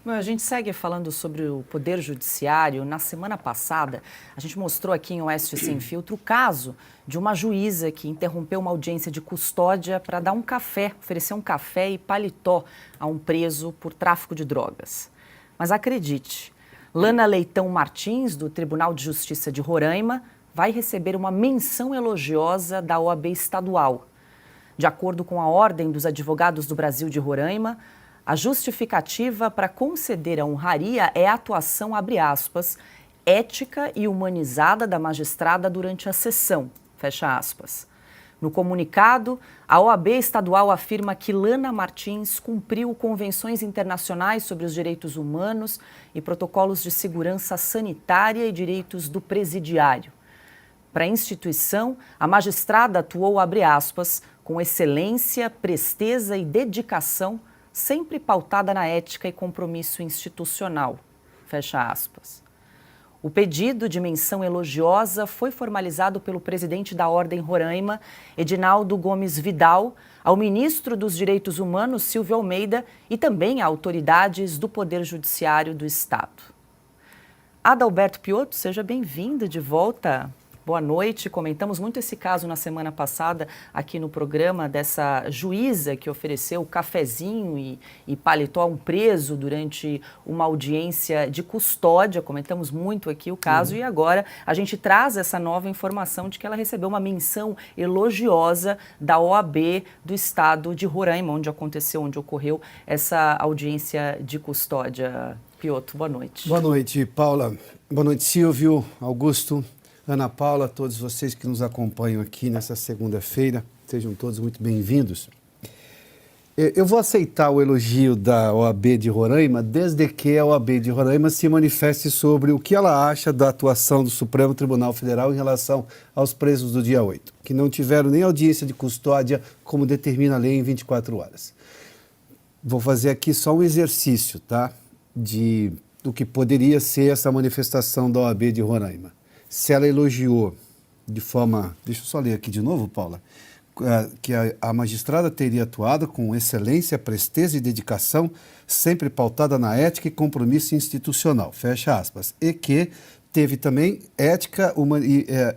Bom, a gente segue falando sobre o Poder Judiciário. Na semana passada, a gente mostrou aqui em Oeste Sem Filtro o caso de uma juíza que interrompeu uma audiência de custódia para dar um café, oferecer um café e paletó a um preso por tráfico de drogas. Mas acredite, Lana Leitão Martins, do Tribunal de Justiça de Roraima, vai receber uma menção elogiosa da OAB estadual. De acordo com a Ordem dos Advogados do Brasil de Roraima, a justificativa para conceder a honraria é a atuação, abre aspas, ética e humanizada da magistrada durante a sessão, fecha aspas. No comunicado, a OAB estadual afirma que Lana Martins cumpriu convenções internacionais sobre os direitos humanos e protocolos de segurança sanitária e direitos do presidiário. Para a instituição, a magistrada atuou, abre aspas, com excelência, presteza e dedicação, sempre pautada na ética e compromisso institucional, fecha aspas. O pedido de menção elogiosa foi formalizado pelo presidente da Ordem Roraima, Edinaldo Gomes Vidal, ao ministro dos Direitos Humanos, Silvio Almeida, e também a autoridades do Poder Judiciário do Estado. Adalberto Piotto, seja bem-vindo de volta. Boa noite. Comentamos muito esse caso na semana passada aqui no programa dessa juíza que ofereceu cafezinho e paletó a um preso durante uma audiência de custódia. Comentamos muito aqui o caso e agora a gente traz essa nova informação de que ela recebeu uma menção elogiosa da OAB do estado de Roraima, onde ocorreu essa audiência de custódia. Piotto, boa noite. Boa noite, Paula. Boa noite, Silvio, Augusto, Ana Paula, todos vocês que nos acompanham aqui nessa segunda-feira, sejam todos muito bem-vindos. Eu vou aceitar o elogio da OAB de Roraima, desde que a OAB de Roraima se manifeste sobre o que ela acha da atuação do Supremo Tribunal Federal em relação aos presos do dia 8, que não tiveram nem audiência de custódia, como determina a lei, em 24 horas. Vou fazer aqui só um exercício, tá? Do que poderia ser essa manifestação da OAB de Roraima. Se ela elogiou de forma... Deixa eu só ler aqui de novo, Paula. Que a magistrada teria atuado com excelência, presteza e dedicação, sempre pautada na ética e compromisso institucional, fecha aspas. E que teve também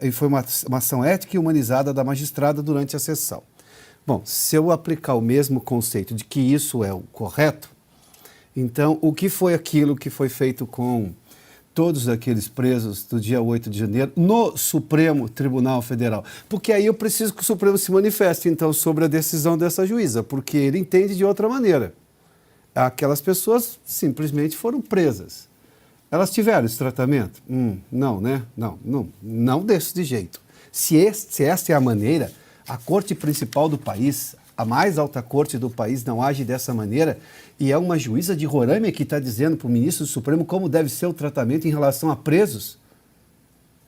informação ética e humanizada da magistrada durante a sessão. Bom, se eu aplicar o mesmo conceito de que isso é o correto, então o que foi aquilo que foi feito com todos aqueles presos do dia 8 de janeiro no Supremo Tribunal Federal? Porque aí eu preciso que o Supremo se manifeste, então, sobre a decisão dessa juíza, porque ele entende de outra maneira. Aquelas pessoas simplesmente foram presas. Elas tiveram esse tratamento? Não, né? Não desse jeito. Se esta é a maneira, a corte principal do país, a mais alta corte do país, não age dessa maneira, e é uma juíza de Roraima que está dizendo para o ministro do Supremo como deve ser o tratamento em relação a presos,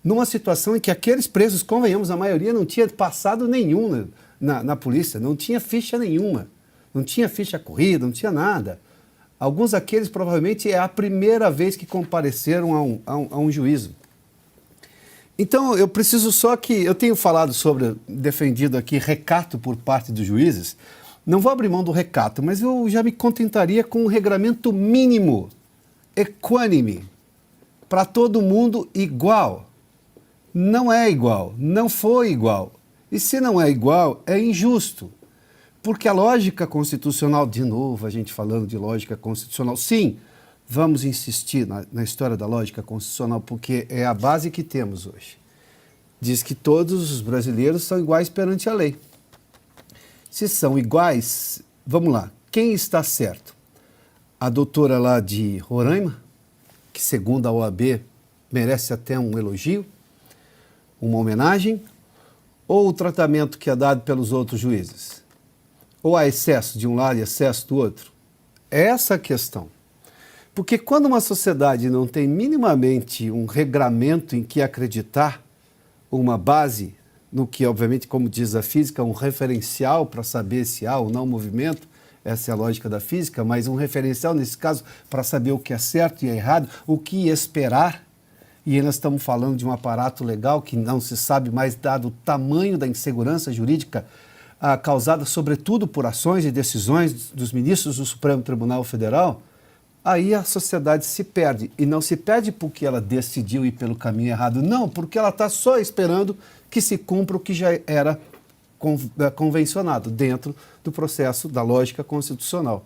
numa situação em que aqueles presos, convenhamos, a maioria não tinha passado nenhum na polícia, não tinha ficha nenhuma, não tinha ficha corrida, não tinha nada. Alguns daqueles provavelmente é a primeira vez que compareceram a um juízo. Então, eu preciso só que... Eu tenho falado defendido aqui recato por parte dos juízes. Não vou abrir mão do recato, mas eu já me contentaria com um regramento mínimo, equânime, para todo mundo igual. Não é igual, não foi igual. E se não é igual, é injusto. Porque a lógica constitucional, de novo a gente falando de lógica constitucional, sim, vamos insistir na história da lógica constitucional, porque é a base que temos hoje. Diz que todos os brasileiros são iguais perante a lei. Se são iguais, vamos lá, quem está certo? A doutora lá de Roraima, que segundo a OAB merece até um elogio, uma homenagem, ou o tratamento que é dado pelos outros juízes? Ou há excesso de um lado e excesso do outro? É essa a questão. Porque quando uma sociedade não tem minimamente um regramento em que acreditar, uma base, no que, obviamente, como diz a física, um referencial para saber se há ou não movimento, essa é a lógica da física, mas um referencial, nesse caso, para saber o que é certo e é errado, o que esperar, e nós estamos falando de um aparato legal que não se sabe mais, dado o tamanho da insegurança jurídica causada, sobretudo, por ações e decisões dos ministros do Supremo Tribunal Federal, aí a sociedade se perde. E não se perde porque ela decidiu ir pelo caminho errado, não, porque ela está só esperando que se cumpra o que já era convencionado dentro do processo da lógica constitucional.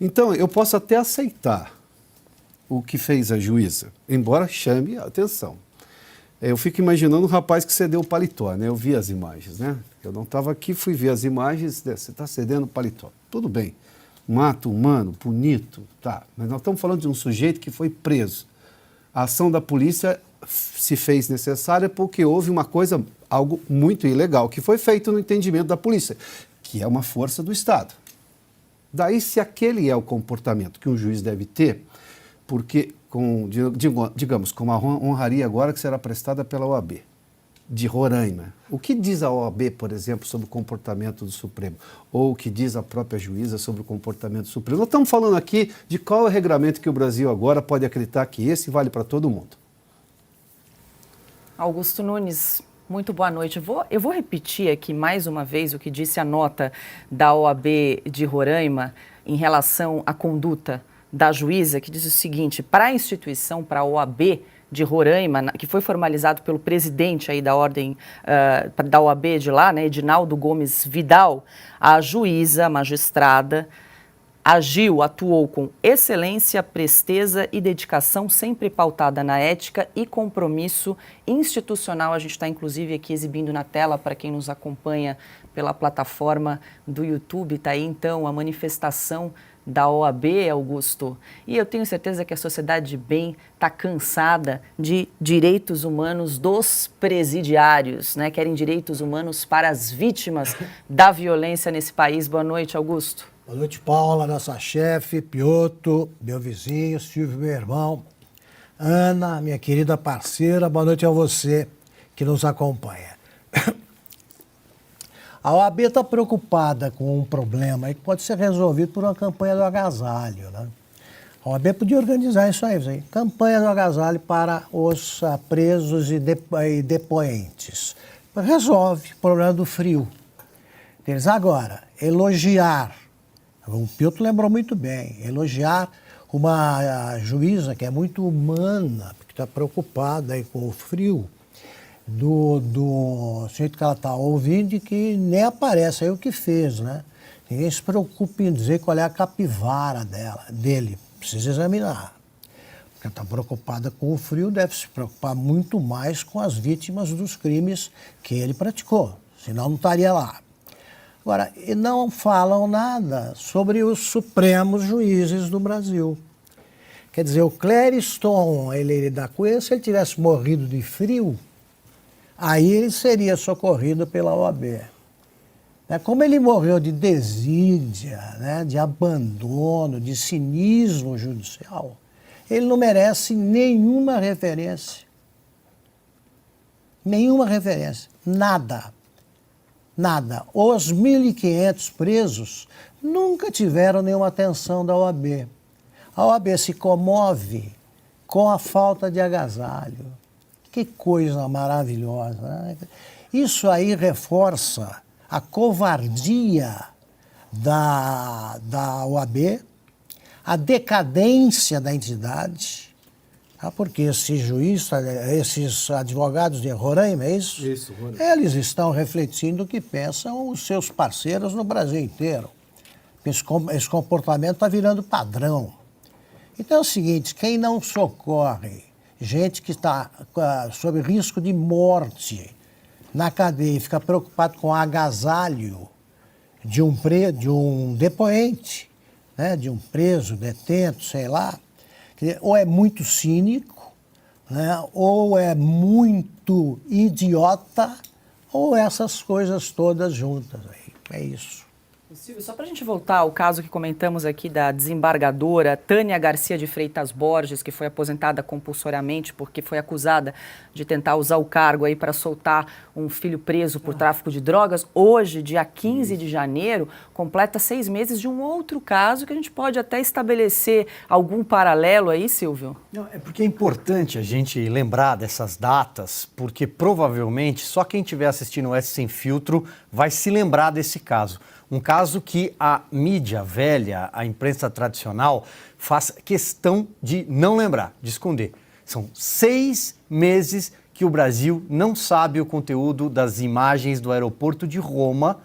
Então, eu posso até aceitar o que fez a juíza, embora chame a atenção. Eu fico imaginando um rapaz que cedeu o paletó, né? Eu vi as imagens, né? Eu não estava aqui, fui ver as imagens, né? Você está cedendo o paletó. Tudo bem, um ato humano, bonito, tá. Mas nós estamos falando de um sujeito que foi preso. A ação da polícia se fez necessária porque houve uma coisa, algo muito ilegal, que foi feito no entendimento da polícia, que é uma força do Estado. Daí, se aquele é o comportamento que um juiz deve ter, porque, digamos, com a honraria agora que será prestada pela OAB de Roraima. O que diz a OAB, por exemplo, sobre o comportamento do Supremo? Ou o que diz a própria juíza sobre o comportamento do Supremo? Nós estamos falando aqui de qual é o regramento que o Brasil agora pode acreditar que esse vale para todo mundo. Augusto Nunes, muito boa noite. Eu vou repetir aqui mais uma vez o que disse a nota da OAB de Roraima em relação à conduta da juíza, que diz o seguinte: para a instituição, para a OAB de Roraima, que foi formalizado pelo presidente aí da ordem da OAB de lá, né, Edinaldo Gomes Vidal, a juíza, a magistrada, atuou com excelência, presteza e dedicação, sempre pautada na ética e compromisso institucional. A gente está, inclusive, aqui exibindo na tela para quem nos acompanha pela plataforma do YouTube. Está aí, então, a manifestação da OAB, Augusto. E eu tenho certeza que a sociedade de bem está cansada de direitos humanos dos presidiários, né? Querem direitos humanos para as vítimas da violência nesse país. Boa noite, Augusto. Boa noite, Paula, nossa chefe, Piotr, meu vizinho, Silvio, meu irmão, Ana, minha querida parceira, boa noite a você que nos acompanha. A OAB está preocupada com um problema que pode ser resolvido por uma campanha do agasalho, né? A OAB podia organizar isso aí, campanha do agasalho para os presos e depoentes. Resolve o problema do frio. Eles agora, elogiar, o Piotr lembrou muito bem, elogiar uma juíza que é muito humana, porque está preocupada aí com o frio, do jeito que ela está ouvindo e que nem aparece aí o que fez, né? Ninguém se preocupa em dizer qual é a capivara dele, precisa examinar. Porque está preocupada com o frio, deve se preocupar muito mais com as vítimas dos crimes que ele praticou, senão não estaria lá. Agora, e não falam nada sobre os supremos juízes do Brasil. Quer dizer, o Clériston da Cunha, se ele tivesse morrido de frio, aí ele seria socorrido pela OAB. Como ele morreu de desídia, né, de abandono, de cinismo judicial, ele não merece nenhuma referência. Nenhuma referência. Nada. Nada. Os 1.500 presos nunca tiveram nenhuma atenção da OAB. A OAB se comove com a falta de agasalho. Que coisa maravilhosa, né? Isso aí reforça a covardia da OAB, a decadência da entidade, porque esses advogados de Roraima, é isso? Isso, Roraima. Eles estão refletindo o que pensam os seus parceiros no Brasil inteiro. Esse comportamento está virando padrão. Então é o seguinte, quem não socorre gente que está sob risco de morte na cadeia e fica preocupado com o agasalho de um depoente, né, de um preso, detento, sei lá, ou é muito cínico, né, ou é muito idiota, ou essas coisas todas juntas. Aí. É isso. Silvio, só para a gente voltar ao caso que comentamos aqui da desembargadora Tânia Garcia de Freitas Borges, que foi aposentada compulsoriamente porque foi acusada de tentar usar o cargo aí para soltar um filho preso por tráfico de drogas. Hoje, dia 15 de janeiro, completa 6 meses de um outro caso que a gente pode até estabelecer algum paralelo aí, Silvio? Não, é porque é importante a gente lembrar dessas datas, porque provavelmente só quem estiver assistindo o S Sem Filtro vai se lembrar desse caso. Um caso que a mídia velha, a imprensa tradicional, faz questão de não lembrar, de esconder. São 6 meses que o Brasil não sabe o conteúdo das imagens do aeroporto de Roma,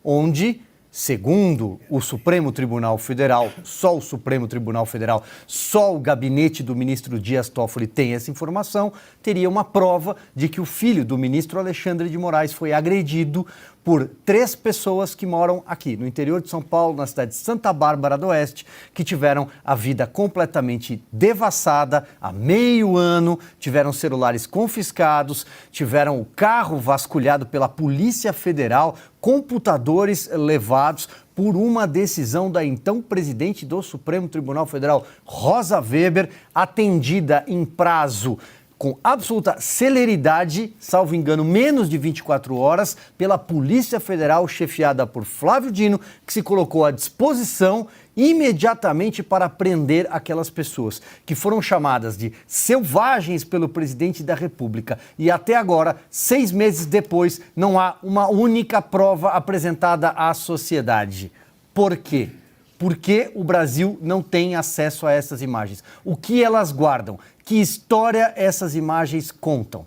onde, segundo o Supremo Tribunal Federal, só o Supremo Tribunal Federal, só o gabinete do ministro Dias Toffoli tem essa informação, teria uma prova de que o filho do ministro Alexandre de Moraes foi agredido por 3 pessoas que moram aqui, no interior de São Paulo, na cidade de Santa Bárbara do Oeste, que tiveram a vida completamente devassada há meio ano, tiveram celulares confiscados, tiveram o carro vasculhado pela Polícia Federal, computadores levados por uma decisão da então presidente do Supremo Tribunal Federal, Rosa Weber, atendida em prazo com absoluta celeridade, salvo engano, menos de 24 horas, pela Polícia Federal, chefiada por Flávio Dino, que se colocou à disposição imediatamente para prender aquelas pessoas, que foram chamadas de selvagens pelo presidente da República. E até agora, 6 meses depois, não há uma única prova apresentada à sociedade. Por quê? Por que o Brasil não tem acesso a essas imagens? O que elas guardam? Que história essas imagens contam?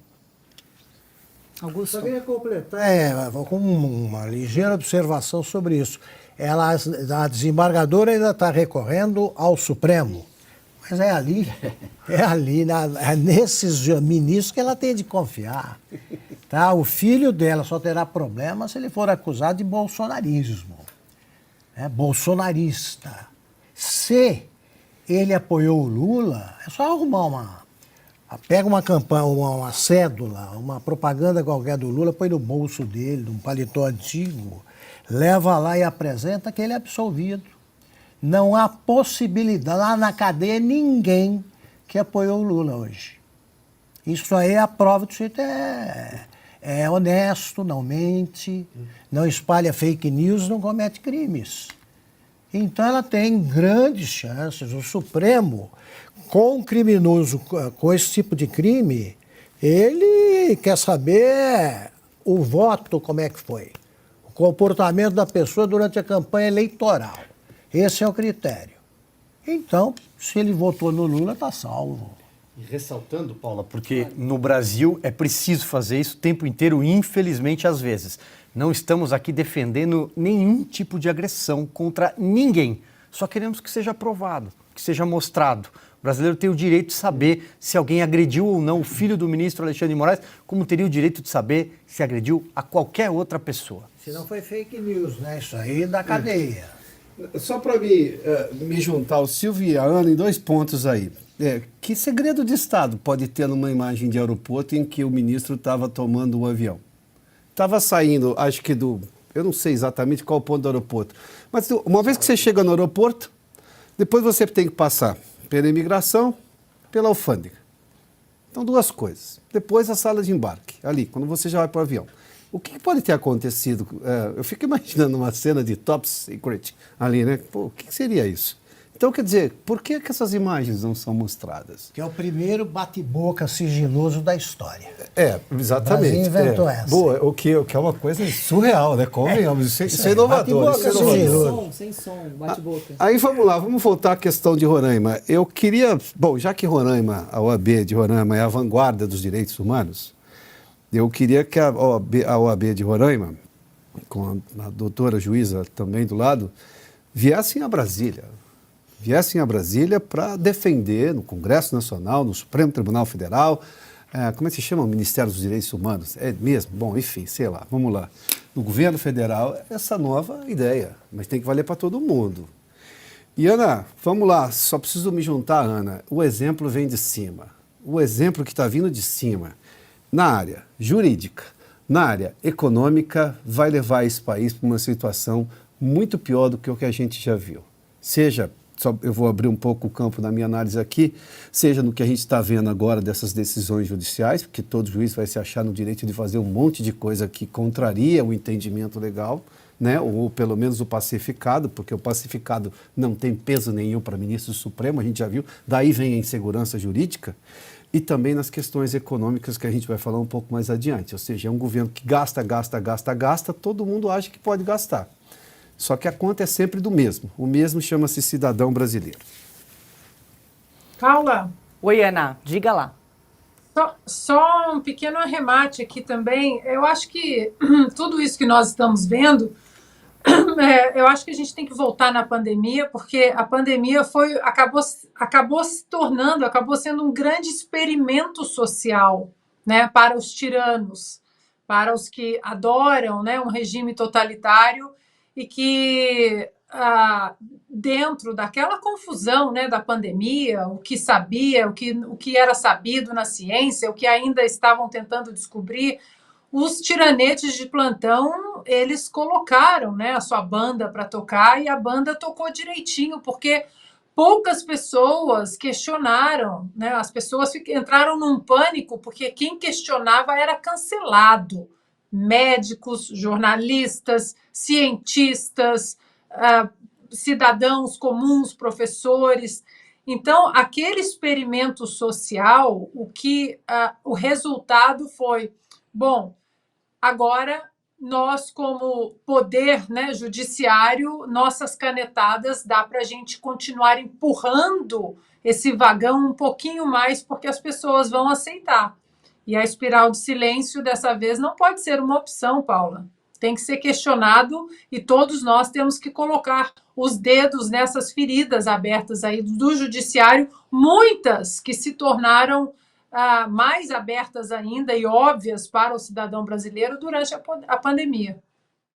Augusto. Eu queria completar com uma ligeira observação sobre isso. A desembargadora ainda está recorrendo ao Supremo, mas é ali nesses ministros que ela tem de confiar. Tá? O filho dela só terá problema se ele for acusado de bolsonarismo. Bolsonarista. Se ele apoiou o Lula, é só arrumar pega uma campanha, uma cédula, uma propaganda qualquer do Lula, põe no bolso dele, num paletó antigo, leva lá e apresenta que ele é absolvido. Não há possibilidade, lá na cadeia, ninguém que apoiou o Lula hoje. Isso aí é a prova de que você é honesto, não mente, não espalha fake news, não comete crimes. Então ela tem grandes chances. O Supremo, com um criminoso, com esse tipo de crime, ele quer saber o voto, como é que foi. O comportamento da pessoa durante a campanha eleitoral. Esse é o critério. Então, se ele votou no Lula, está salvo. E ressaltando, Paula, porque no Brasil é preciso fazer isso o tempo inteiro, infelizmente, às vezes. Não estamos aqui defendendo nenhum tipo de agressão contra ninguém. Só queremos que seja provado, que seja mostrado. O brasileiro tem o direito de saber se alguém agrediu ou não o filho do ministro Alexandre de Moraes, como teria o direito de saber se agrediu a qualquer outra pessoa. Se não foi fake news, né? Isso aí da cadeia. Só para me juntar ao Silvio e a Ana em 2 pontos aí. Que segredo de Estado pode ter numa imagem de aeroporto em que o ministro estava tomando um avião? Estava saindo, acho que eu não sei exatamente qual o ponto do aeroporto, mas uma vez que você chega no aeroporto, depois você tem que passar pela imigração, pela alfândega. Então, 2 coisas. Depois a sala de embarque, ali, quando você já vai para o avião. O que pode ter acontecido? Eu fico imaginando uma cena de Top Secret ali, né? Pô, o que seria isso? Então, quer dizer, por que essas imagens não são mostradas? Que é o primeiro bate-boca sigiloso da história. Exatamente. O Brasil inventou essa. Boa, o que é uma coisa surreal, né? Convenhamos, isso é inovador. Sem som, bate-boca. Aí vamos lá, vamos voltar à questão de Roraima. Eu queria, já que Roraima, a OAB de Roraima é a vanguarda dos direitos humanos, eu queria que a OAB de Roraima, com a doutora juíza também do lado, viessem a Brasília para defender no Congresso Nacional, no Supremo Tribunal Federal, como é que se chama? O Ministério dos Direitos Humanos? É mesmo? Bom, enfim, sei lá, vamos lá. No governo federal, essa nova ideia, mas tem que valer para todo mundo. E, Ana, vamos lá, só preciso me juntar, Ana. O exemplo vem de cima. O exemplo que está vindo de cima, na área jurídica, na área econômica, vai levar esse país para uma situação muito pior do que o que a gente já viu. Seja, eu vou abrir um pouco o campo da minha análise aqui, seja no que a gente está vendo agora dessas decisões judiciais, porque todo juiz vai se achar no direito de fazer um monte de coisa que contraria o entendimento legal, né? Ou pelo menos o pacificado, porque o pacificado não tem peso nenhum para ministro do Supremo, a gente já viu, daí vem a insegurança jurídica, e também nas questões econômicas que a gente vai falar um pouco mais adiante, ou seja, é um governo que gasta, todo mundo acha que pode gastar. Só que a conta é sempre do mesmo. O mesmo chama-se cidadão brasileiro. Paula, Oi, Ana, diga lá. só um pequeno arremate aqui também. Eu acho que tudo isso que nós estamos vendo, eu acho que a gente tem que voltar na pandemia, porque a pandemia acabou se tornando, acabou sendo um grande experimento social, né, para os tiranos, para os que adoram, né, um regime totalitário e que dentro daquela confusão, né, da pandemia, o que sabia, o que era sabido na ciência, o que ainda estavam tentando descobrir, os tiranetes de plantão, eles colocaram, né, a sua banda para tocar e a banda tocou direitinho, porque poucas pessoas questionaram, né, as pessoas entraram num pânico, porque quem questionava era cancelado. Médicos, jornalistas, cientistas, cidadãos comuns, professores. Então, aquele experimento social, o resultado foi, bom, agora nós, como poder, né, judiciário, nossas canetadas dá para a gente continuar empurrando esse vagão um pouquinho mais, porque as pessoas vão aceitar. E a espiral de silêncio, dessa vez, não pode ser uma opção, Paula. Tem que ser questionado e todos nós temos que colocar os dedos nessas feridas abertas aí do judiciário, muitas que se tornaram mais abertas ainda e óbvias para o cidadão brasileiro durante a pandemia.